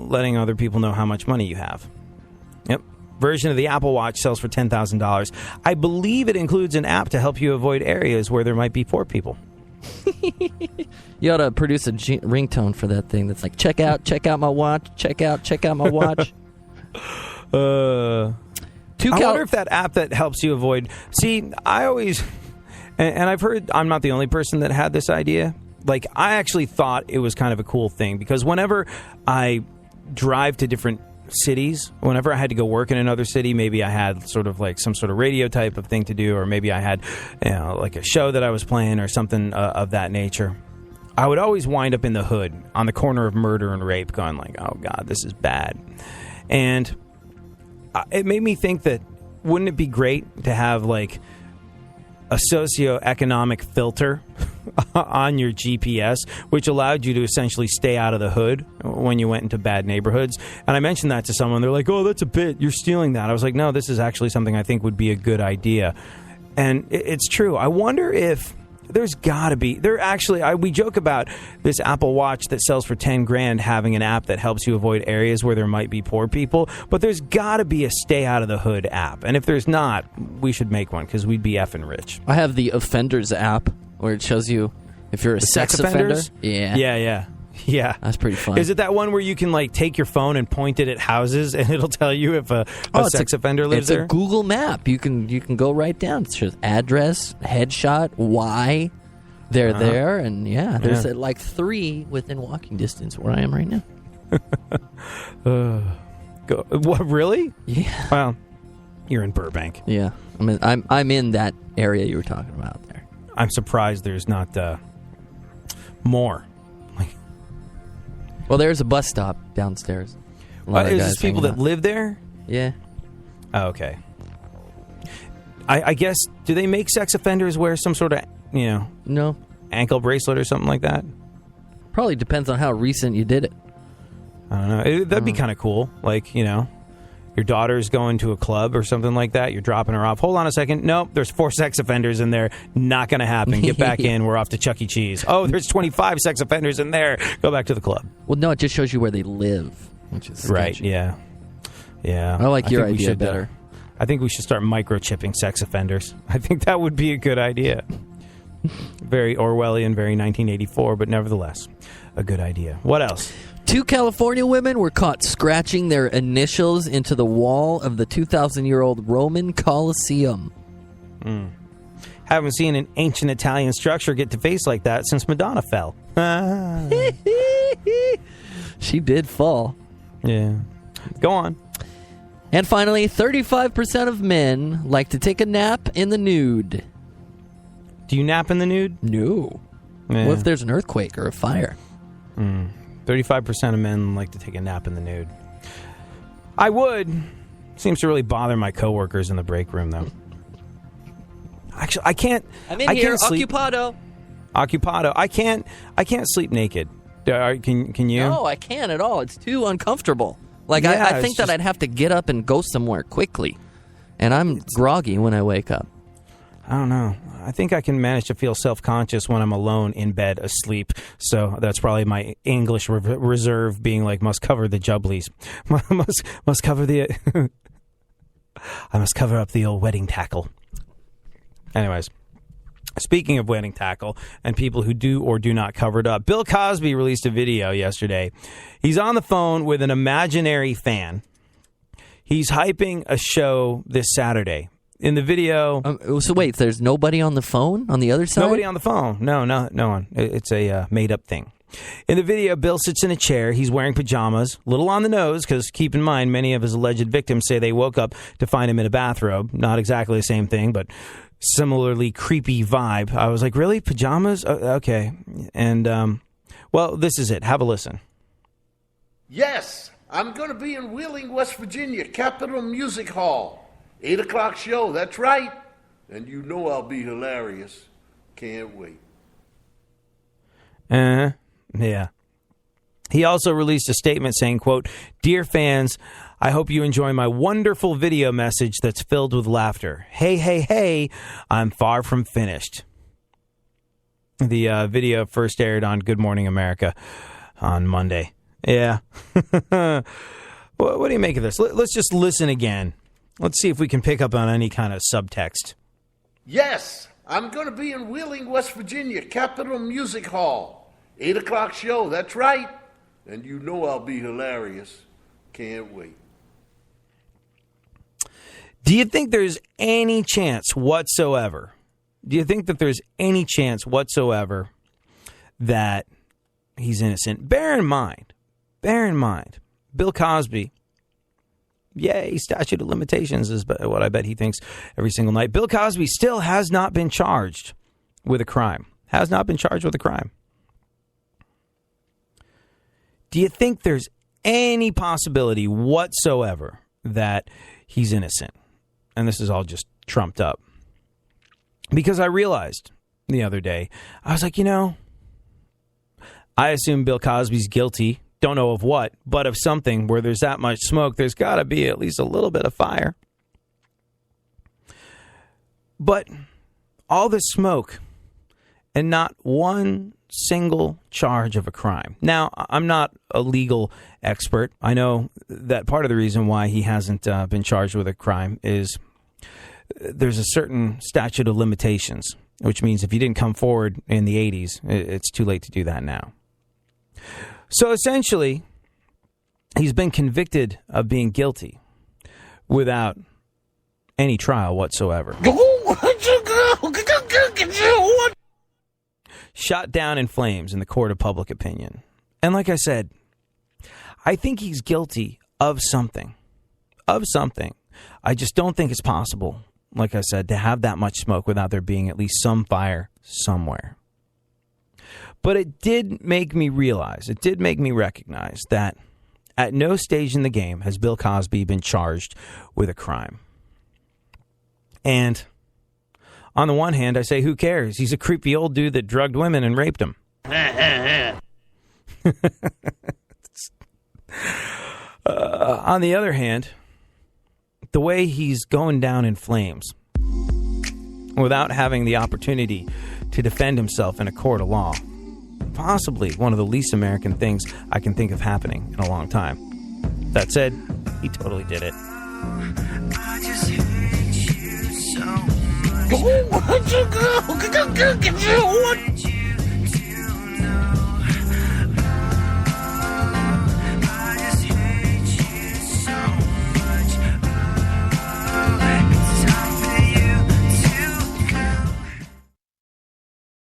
letting other people know how much money you have. Yep. Version of the Apple Watch sells for $10,000. I believe it includes an app to help you avoid areas where there might be poor people. You ought to produce a ringtone for that thing that's like, check out my watch, check out my watch. I wonder if that app that helps you avoid... See, I always... And I've heard... I'm not the only person that had this idea. Like, I actually thought it was kind of a cool thing, because whenever I drive to different cities, whenever I had to go work in another city, maybe I had sort of like some sort of radio type of thing to do, or maybe I had, like a show that I was playing or something of that nature, I would always wind up in the hood on the corner of murder and rape going like, oh God, this is bad. And it made me think that, wouldn't it be great to have like a socioeconomic filter on your GPS, which allowed you to essentially stay out of the hood when you went into bad neighborhoods. And I mentioned that to someone. They're like, oh, that's a bit. You're stealing that. I was like, no, this is actually something I think would be a good idea. And it's true. I wonder if there's got to be... we joke about this Apple Watch that sells for $10,000 having an app that helps you avoid areas where there might be poor people, but there's got to be a stay out of the hood app. And if there's not, we should make one, because we'd be effing rich. I have the Offenders app, where it shows you if you're a sex offender. Yeah. That's pretty fun. Is it that one where you can like take your phone and point it at houses and it'll tell you if a sex offender lives there? It's a Google map. You can go right down. It shows address, headshot, why they're there, and there's like 3 within walking distance where I am right now. What, really? Yeah. Well, you're in Burbank. Yeah. I'm in that area you were talking about there. I'm surprised there's not more. Well, there's a bus stop downstairs. Is this people that live there? Yeah. Oh, okay. I guess, do they make sex offenders wear some sort of, no, ankle bracelet or something like that? Probably depends on how recent you did it. I don't know. That'd be kind of cool. Like, your daughter's going to a club or something like that. You're dropping her off. Hold on a second. Nope, there's 4 sex offenders in there. Not going to happen. Get back in. We're off to Chuck E. Cheese. Oh, there's 25 sex offenders in there. Go back to the club. Well, no, it just shows you where they live, which is sketchy. Right, yeah. I like your idea better. I think we should start microchipping sex offenders. I think that would be a good idea. Very Orwellian, very 1984, but nevertheless, a good idea. What else? 2 California women were caught scratching their initials into the wall of the 2,000-year-old Roman Colosseum. Haven't seen an ancient Italian structure get defaced like that since Madonna fell. She did fall. Yeah. Go on. And finally, 35% of men like to take a nap in the nude. Do you nap in the nude? No. Yeah. What if there's an earthquake or a fire? 35% of men like to take a nap in the nude. I would. Seems to really bother my coworkers in the break room, though. Actually, I can't. I'm in here. Occupado. I can't sleep naked. Can you? No, I can't at all. It's too uncomfortable. Like, yeah, I think that I'd have to get up and go somewhere quickly. And I'm groggy when I wake up. I don't know. I think I can manage to feel self-conscious when I'm alone in bed asleep. So that's probably my English reserve being like, must cover the jubblies. must cover the... I must cover up the old wedding tackle. Anyways, speaking of wedding tackle and people who do or do not cover it up, Bill Cosby released a video yesterday. He's on the phone with an imaginary fan. He's hyping a show this Saturday. In the video... so wait, there's nobody on the phone on the other side? Nobody on the phone. No one. It's a made-up thing. In the video, Bill sits in a chair. He's wearing pajamas, little on the nose, because keep in mind, many of his alleged victims say they woke up to find him in a bathrobe. Not exactly the same thing, but similarly creepy vibe. I was like, really? Pajamas? Okay. And, well, this is it. Have a listen. Yes, I'm going to be in Wheeling, West Virginia, Capitol Music Hall. 8 o'clock show, that's right. And you know I'll be hilarious. Can't wait. Yeah. He also released a statement saying, quote, "Dear fans, I hope you enjoy my wonderful video message that's filled with laughter. Hey, hey, hey, I'm far from finished." The video first aired on Good Morning America on Monday. Yeah. What do you make of this? Let's just listen again. Let's see if we can pick up on any kind of subtext. Yes, I'm going to be in Wheeling, West Virginia, Capitol Music Hall. 8 o'clock show, that's right. And you know I'll be hilarious. Can't wait. Do you think there's any chance whatsoever? Do you think that there's any chance whatsoever that he's innocent? Bear in mind, Bill Cosby, yay, statute of limitations is what I bet he thinks every single night. Bill Cosby still has not been charged with a crime. Has not been charged with a crime. Do you think there's any possibility whatsoever that he's innocent? And this is all just trumped up. Because I realized the other day, I was like, I assume Bill Cosby's guilty. Don't know of what, but of something where there's that much smoke, there's got to be at least a little bit of fire. But all this smoke and not one single charge of a crime. Now, I'm not a legal expert. I know that part of the reason why he hasn't been charged with a crime is there's a certain statute of limitations, which means if you didn't come forward in the 80s, it's too late to do that now. So essentially, he's been convicted of being guilty without any trial whatsoever. Shot down in flames in the court of public opinion. And like I said, I think he's guilty of something. Of something. I just don't think it's possible, like I said, to have that much smoke without there being at least some fire somewhere. But it did make me realize, it did make me recognize that at no stage in the game has Bill Cosby been charged with a crime. And on the one hand, I say, who cares? He's a creepy old dude that drugged women and raped them. On the other hand, the way he's going down in flames without having the opportunity to defend himself in a court of law, possibly one of the least American things I can think of happening in a long time. That said, he totally did it. I just hate you so much.